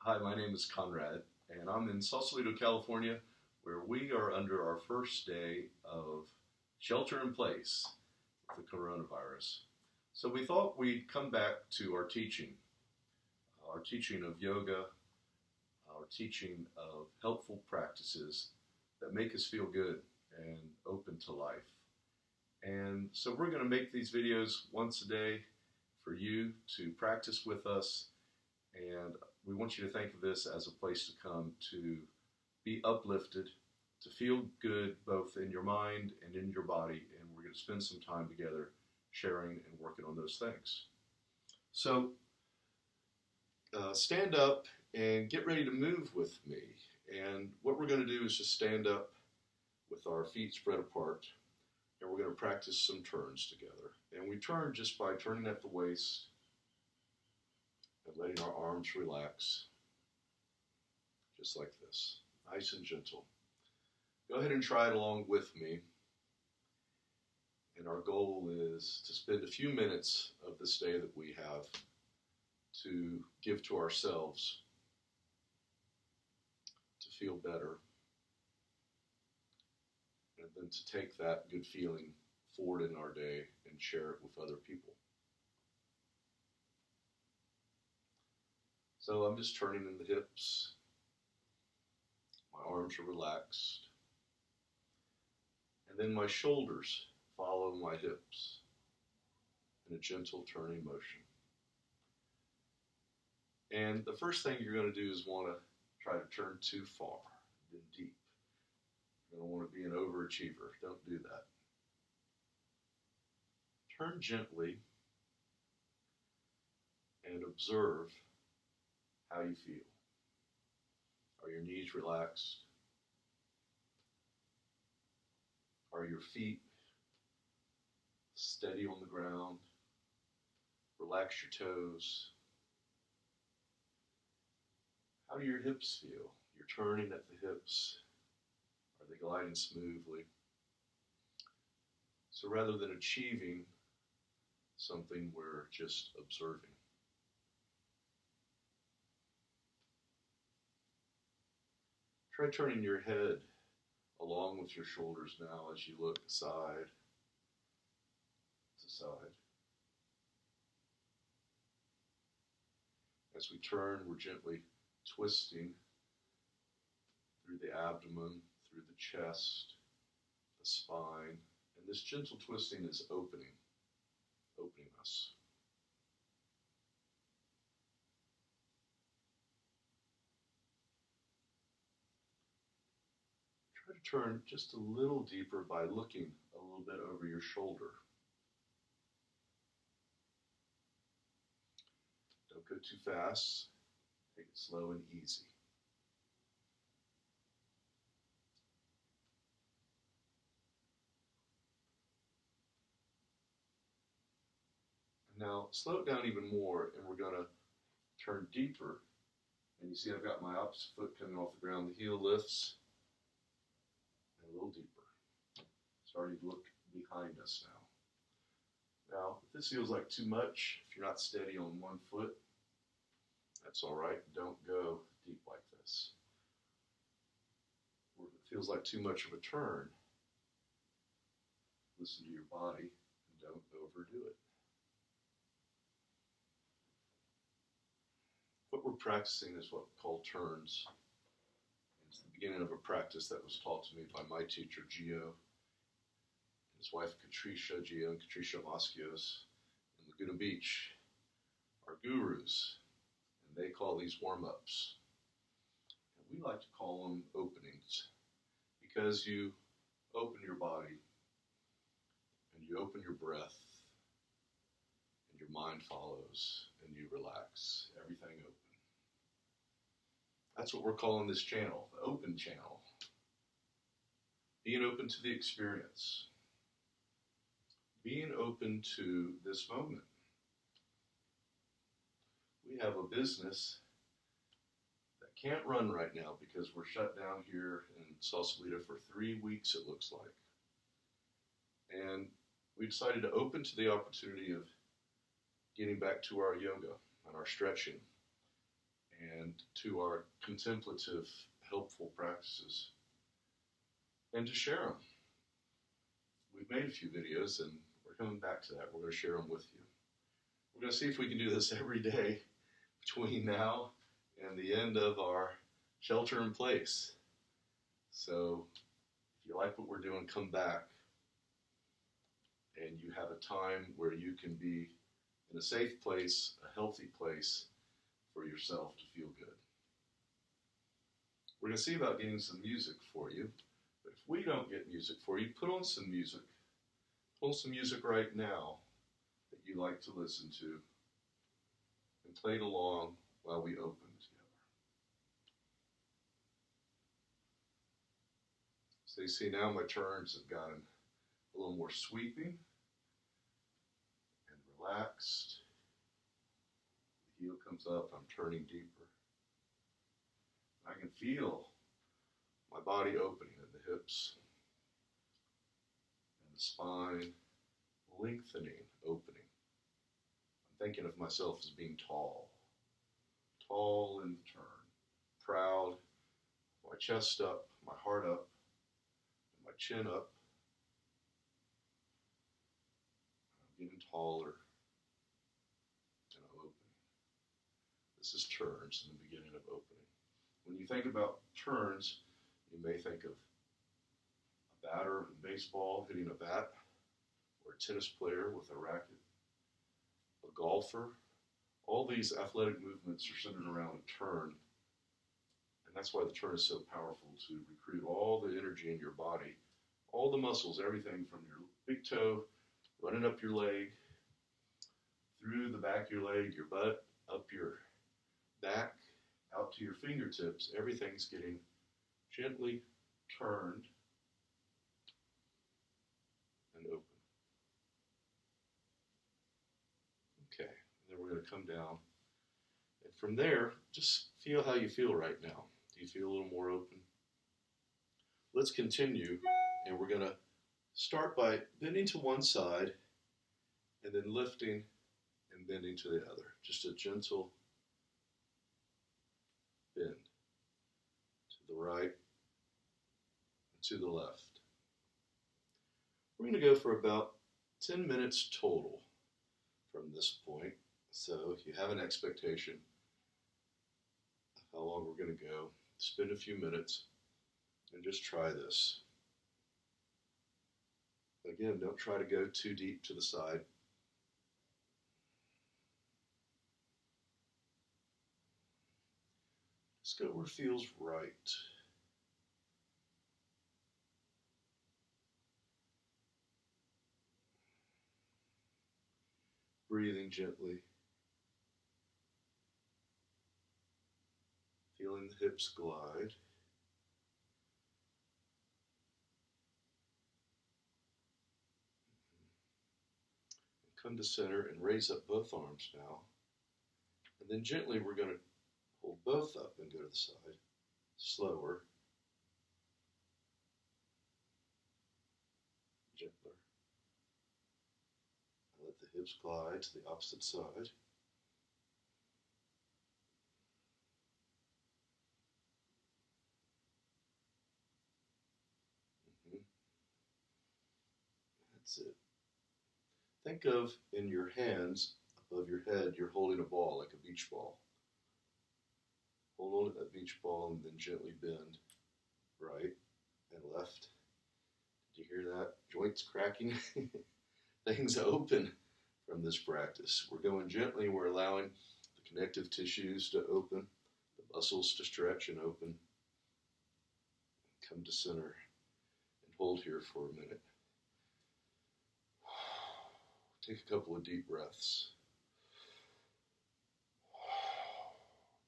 Hi, my name is Conrad, and I'm in Sausalito, California, where we are under our first day of shelter in place with the coronavirus. So we thought we'd come back to our teaching of yoga, our teaching of helpful practices that make us feel good and open to life. And so we're going to make these videos once a day for you to practice with us, and we want you to think of this as a place to come to be uplifted, to feel good both in your mind and in your body, and we're going to spend some time together sharing and working on those things. So stand up and get ready to move with me. And what we're going to do is just stand up with our feet spread apart, and we're going to practice some turns together. And we turn just by turning at the waist and letting our arms relax, just like this, nice and gentle. Go ahead and try it along with me. And our goal is to spend a few minutes of this day that we have to give to ourselves to feel better, and then to take that good feeling forward in our day and share it with other people. So I'm just turning in the hips. My arms are relaxed. And then my shoulders follow my hips in a gentle turning motion. And the first thing you're going to do is want to try to turn too far, then deep. You don't want to be an overachiever. Don't do that. Turn gently and observe how you feel. Are your knees relaxed? Are your feet steady on the ground? Relax your toes. How do your hips feel? You're turning at the hips. Are they gliding smoothly? So rather than achieving something, we're just observing. Try turning your head along with your shoulders now as you look side to side. As we turn, we're gently twisting through the abdomen, through the chest, the spine, and this gentle twisting is opening us. Try to turn just a little deeper by looking a little bit over your shoulder. Don't go too fast. Take it slow and easy. Now slow it down even more, and we're going to turn deeper. And you see I've got my opposite foot coming off the ground. The heel lifts, and a little deeper. Starting to look behind us now. Now, if this feels like too much, if you're not steady on one foot, that's all right. Don't go deep like this. Or if it feels like too much of a turn, listen to your body and don't overdo it. What we're practicing is what we call turns. It's the beginning of a practice that was taught to me by my teacher, Gio, and his wife, Gio and Patricia Mosquios, in Laguna Beach, are gurus, and they call these warm-ups. And we like to call them openings, because you open your body, and you open your breath, and your mind follows, and you relax, everything open. That's what we're calling this channel, the open channel. Being open to the experience. Being open to this moment. We have a business that can't run right now because we're shut down here in Sausalito for 3 weeks, it looks like. And we decided to open to the opportunity of getting back to our yoga and our stretching. and to our contemplative, helpful practices, and to share them. We've made a few videos, and we're coming back to that. We're going to share them with you. We're going to see if we can do this every day between now and the end of our shelter in place. So if you like what we're doing, come back, and you have a time where you can be in a safe place, a healthy place for yourself to feel good. We're going to see about getting some music for you, but if we don't get music for you, put on some music. Put on some music right now that you like to listen to, and play it along while we open together. So you see now my turns have gotten a little more sweeping and relaxed. The heel comes up, I'm turning deeper. I can feel my body opening in the hips and the spine lengthening, opening. I'm thinking of myself as being tall. Tall in the turn. Proud. My chest up, my heart up, and my chin up. I'm getting taller and opening. This is turns in the beginning of opening. When you think about turns, you may think of a batter in baseball hitting a bat, or a tennis player with a racket, a golfer. All these athletic movements are centered around a turn, and that's why the turn is so powerful, to recruit all the energy in your body, all the muscles, everything from your big toe, running up your leg, through the back of your leg, your butt, up your back, out to your fingertips. Everything's getting gently turned and open. Okay, and then we're going to come down. And from there, just feel how you feel right now. Do you feel a little more open? Let's continue, and we're going to start by bending to one side and then lifting and bending to the other. Just a gentle bend to the right and to the left. We're going to go for about 10 minutes total from this point. So if you have an expectation of how long we're going to go, spend a few minutes and just try this. Again, don't try to go too deep to the side. Just go where it feels right. Breathing gently. Feeling the hips glide. Come to center and raise up both arms now. And then gently we're going to hold both up and go to the side. Slower. Gentler. And let the hips glide to the opposite side. That's it. Think of, in your hands, above your head, you're holding a ball, like a beach ball. Hold on to that beach ball and then gently bend right and left. Did you hear that? Joints cracking. Things open from this practice. We're going gently. We're allowing the connective tissues to open, the muscles to stretch and open. Come to center and hold here for a minute. Take a couple of deep breaths.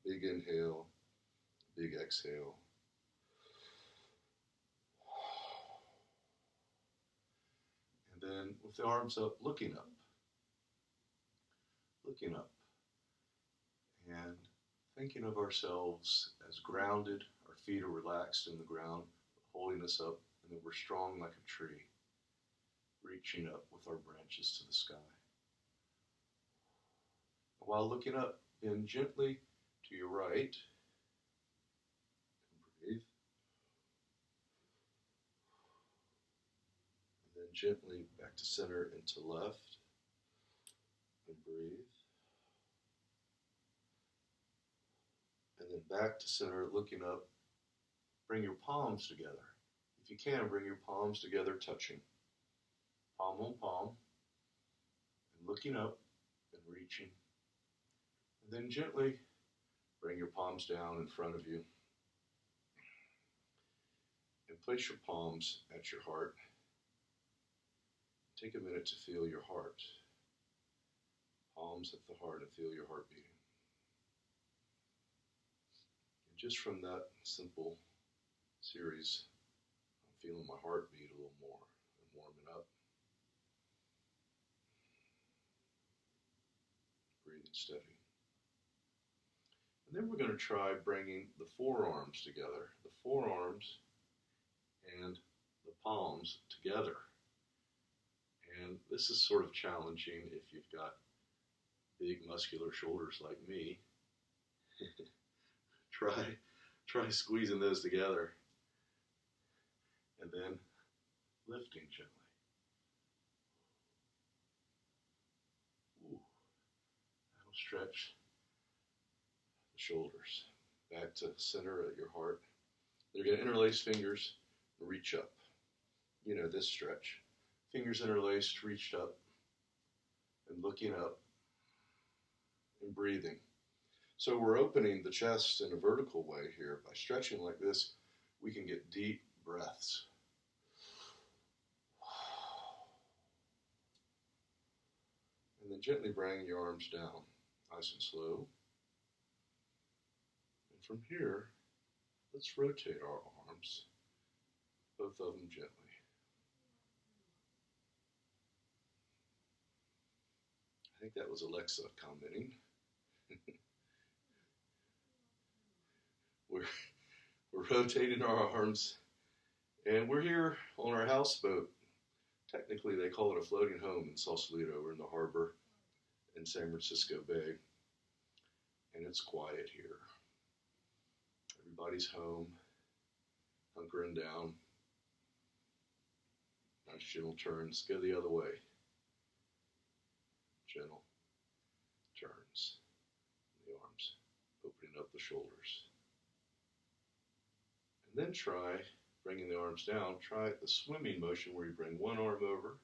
Big inhale, big exhale. And then with the arms up, looking up. Looking up. And thinking of ourselves as grounded. Our feet are relaxed in the ground, holding us up, and then we're strong like a tree, reaching up with our branches to the sky. While looking up, bend gently to your right. And breathe. And then gently back to center and to left. And breathe. And then back to center, looking up. Bring your palms together. If you can, bring your palms together, touching. Palm on palm. And looking up and reaching. And then gently bring your palms down in front of you. And place your palms at your heart. Take a minute to feel your heart. Palms at the heart and feel your heart beating. And just from that simple series, I'm feeling my heart beat a little more and warming up. Breathing steady. And then we're going to try bringing the forearms together. The forearms and the palms together. And this is sort of challenging if you've got big muscular shoulders like me. Try squeezing those together. And then lifting gently. Ooh. That'll stretch the shoulders. Back to center at your heart. You're going to interlace fingers and reach up. You know this stretch. Fingers interlaced, reached up, and looking up, and breathing. So we're opening the chest in a vertical way here. By stretching like this, we can get deep breaths. And then gently bring your arms down, nice and slow. And from here, let's rotate our arms, both of them gently. I think that was Alexa commenting. We're rotating our arms, and we're here on our houseboat. Technically, they call it a floating home in Sausalito. We're in the harbor in San Francisco Bay, and it's quiet here. Everybody's home, hunkering down. Nice gentle turns. Go the other way. Gentle turns. The arms, opening up the shoulders. And then try bringing the arms down. Try the swimming motion where you bring one arm over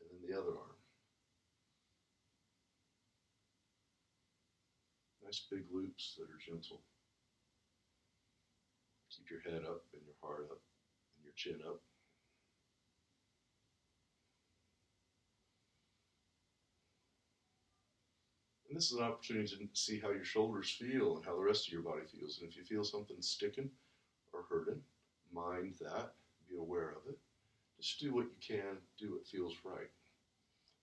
and then the other arm. Nice big loops that are gentle. Keep your head up and your heart up and your chin up. And this is an opportunity to see how your shoulders feel and how the rest of your body feels. And if you feel something sticking or hurting, mind that, be aware of it. Just do what you can, do what feels right.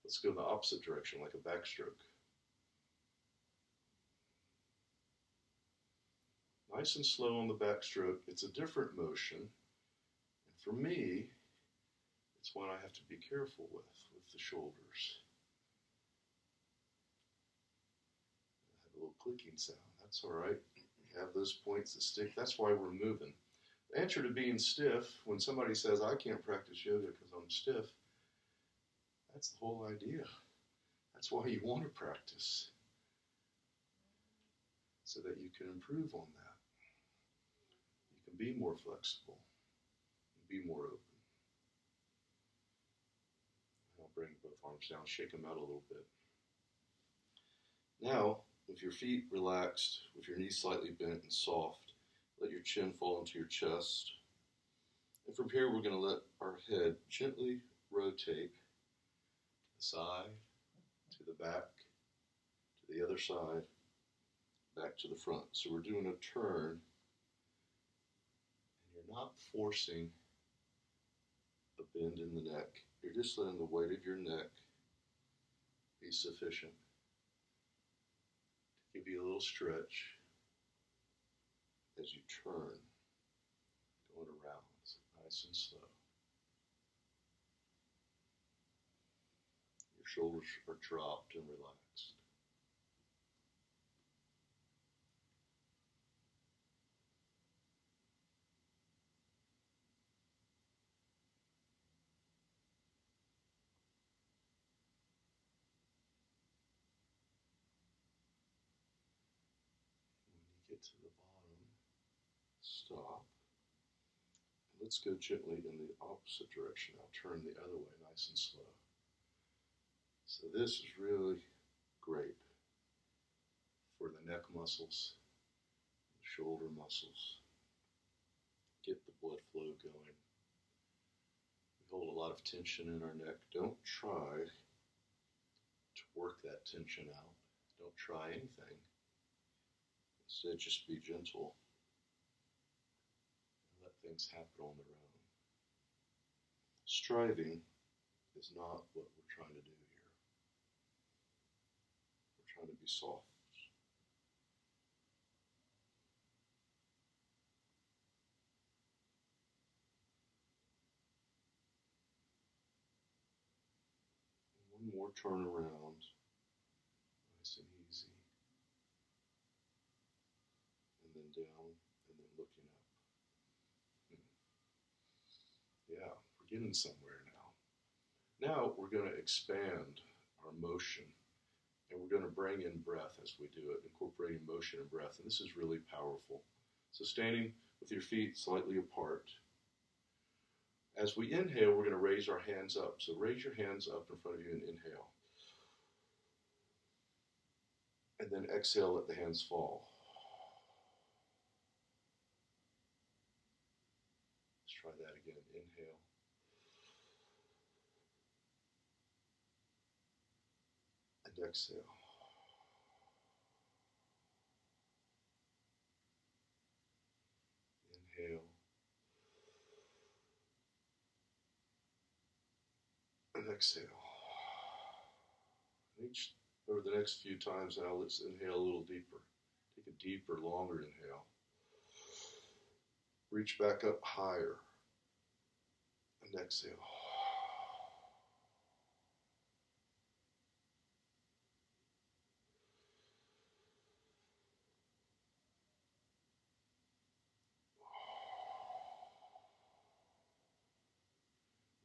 Let's go in the opposite direction, like a backstroke. Nice and slow on the backstroke. It's a different motion. And for me, it's one I have to be careful with the shoulders. A little clicking sound. That's all right. You have those points that stick. That's why we're moving. The answer to being stiff, when somebody says, I can't practice yoga because I'm stiff, that's the whole idea. That's why you want to practice, so that you can improve on that. You can be more flexible, be more open. I'll bring both arms down, shake them out a little bit. Now, with your feet relaxed, with your knees slightly bent and soft, let your chin fall into your chest. And from here, we're going to let our head gently rotate to the side, to the back, to the other side, back to the front. So we're doing a turn, and you're not forcing a bend in the neck. You're just letting the weight of your neck be sufficient to give you a little stretch as you turn, going around, nice and slow. Your shoulders are dropped and relaxed. get to the bottom, stop. Let's go gently in the opposite direction now. Turn the other way, nice and slow. So this is really great for the neck muscles, the shoulder muscles. Get the blood flow going. We hold a lot of tension in our neck. Don't try to work that tension out. Don't try anything. Instead, just be gentle and let things happen on their own. Striving is not what we're trying to do here. We're trying to be soft. One more turn around, nice and easy. And then down, and then looking up. Yeah, we're getting somewhere now. Now we're going to expand our motion, and we're going to bring in breath as we do it, incorporating motion and breath. And this is really powerful. So standing with your feet slightly apart. As we inhale, we're going to raise our hands up. So raise your hands up in front of you and inhale. And then exhale, let the hands fall. Let's try that again. Inhale. And exhale. Inhale. And exhale. Over the next few times now, let's inhale a little deeper. Take a deeper, longer inhale. Reach back up higher. And exhale.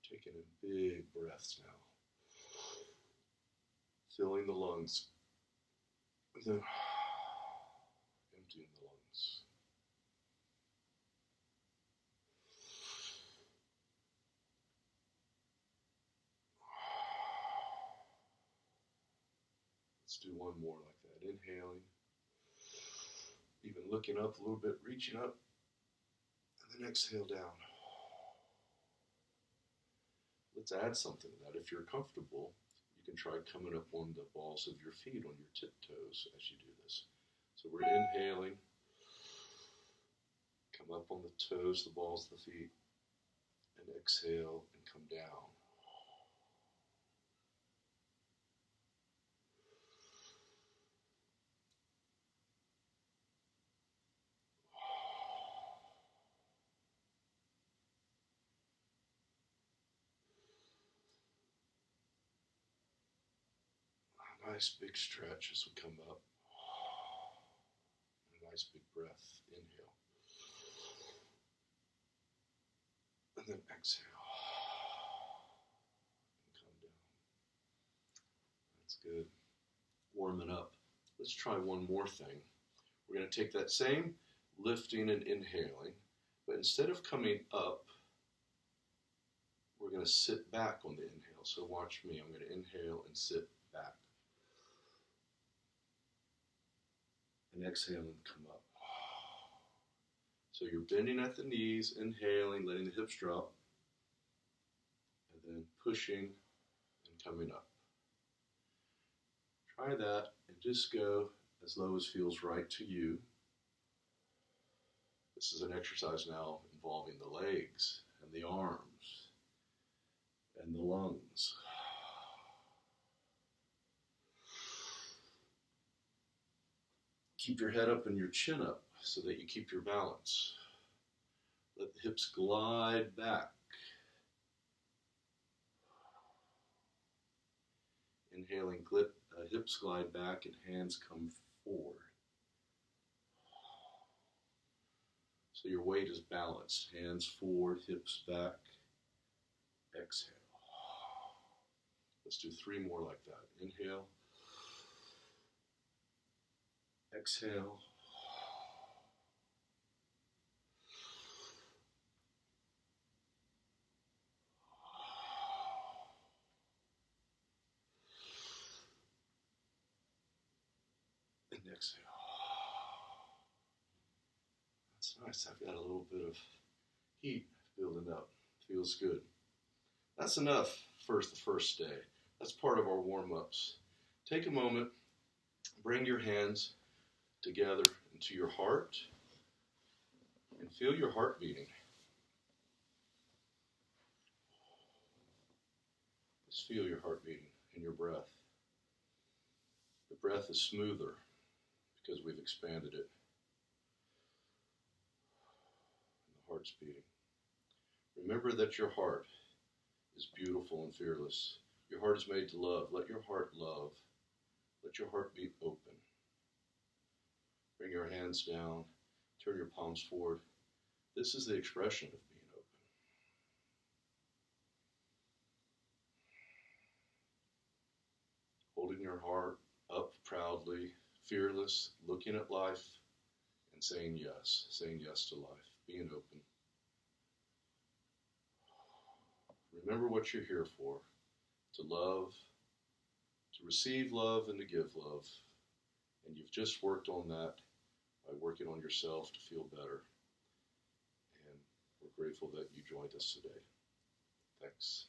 Taking in big breaths now. Filling the lungs. And then emptying the lungs. Let's do one more like that. Inhaling. Even looking up a little bit, reaching up. And then exhale down. Let's add something to that. If you're comfortable, you can try coming up on the balls of your feet, on your tiptoes as you do this. So we're inhaling. Come up on the toes, the balls of the feet. And exhale and come down. Nice big stretch as we come up. And a nice big breath. Inhale. And then exhale. And come down. That's good. Warming up. Let's try one more thing. We're going to take that same lifting and inhaling, but instead of coming up, we're going to sit back on the inhale. So watch me. I'm going to inhale and sit back. And exhale and come up. So you're bending at the knees, inhaling, letting the hips drop, and then pushing and coming up. Try that and just go as low as feels right to you. This is an exercise now involving the legs and the arms and the lungs. Keep your head up and your chin up so that you keep your balance. Let the hips glide back. Inhaling, hips glide back and hands come forward. So your weight is balanced. Hands forward, hips back. Exhale. Let's do 3 more like that. Inhale. Exhale. exhale. That's nice. I've got a little bit of heat building up. Feels good. That's enough for the first day. That's part of our warm-ups. Take a moment, bring your hands together into your heart, and feel your heart beating. Just feel your heart beating and your breath. The breath is smoother because we've expanded it. And the heart's beating. Remember that your heart is beautiful and fearless. Your heart is made to love. Let your heart love. Let your heart beat open. Bring your hands down. Turn your palms forward. This is the expression of being open. Holding your heart up proudly, fearless, looking at life, and saying yes to life, being open. Remember what you're here for, to love, to receive love, and to give love. And you've just worked on that by working on yourself to feel better. And we're grateful that you joined us today. Thanks.